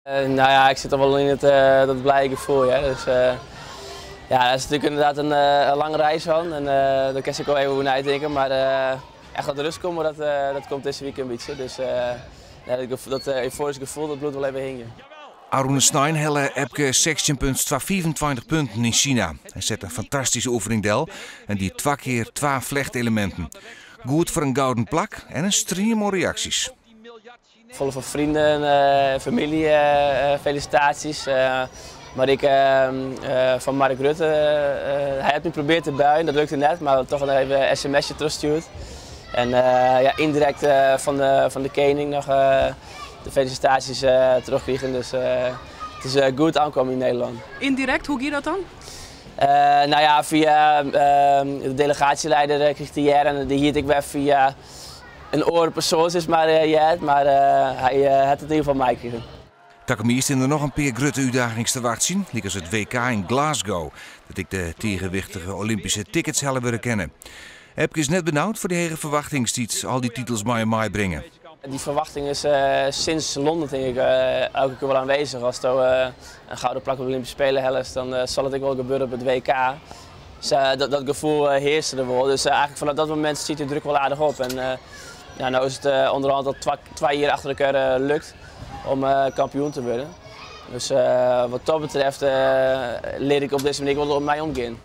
Nou ja, ik zit er wel in dat blije gevoel. Ja. Dus, ja, dat is natuurlijk inderdaad een lange reis van. En daar kan ik wel even over nadenken. Maar echt dat rust komen, dat komt deze week een beetje. Dus ja, dat euforische gevoel, dat bloed wel even hingen. Arune Sneijn helle Epke 16,25 punten in China. Hij zet een fantastische oefening del en die 2 keer 2 vlechtelementen. Goed voor een gouden plak en een stream reacties. Vol van vrienden, familie, felicitaties. Marieke van Mark Rutte, hij heeft nu geprobeerd te buien, dat lukte net, maar toch nog even een sms'je teruggestuurd. En ja, indirect van de koning nog de felicitaties terugkregen, dus het is goed aankomen in Nederland. Indirect, hoe ging dat dan? Nou ja, via de delegatieleider kreeg hij hier en die hield ik weer via een oren persoon is maar hij had het in ieder geval mij gekregen. Takumi is er nog een paar grote uitdagingen te wachten zien, zoals het WK in Glasgow, dat ik de tegenwichtige Olympische tickets willen willen kennen. Epke is net benauwd voor de hege verwachting die al die titels mij brengen. Die verwachting is sinds Londen denk ik elke keer wel aanwezig. Als er een gouden plak op de Olympische Spelen helft, dan zal het ook wel gebeuren op het WK. Dus, dat gevoel heerste er wel. Dus eigenlijk vanaf dat moment ziet de druk wel aardig op. En ja, nou is het onderhand dat 2 jaar achter elkaar lukt om kampioen te worden. Dus wat dat betreft leer ik op deze manier wel op mij omgaan.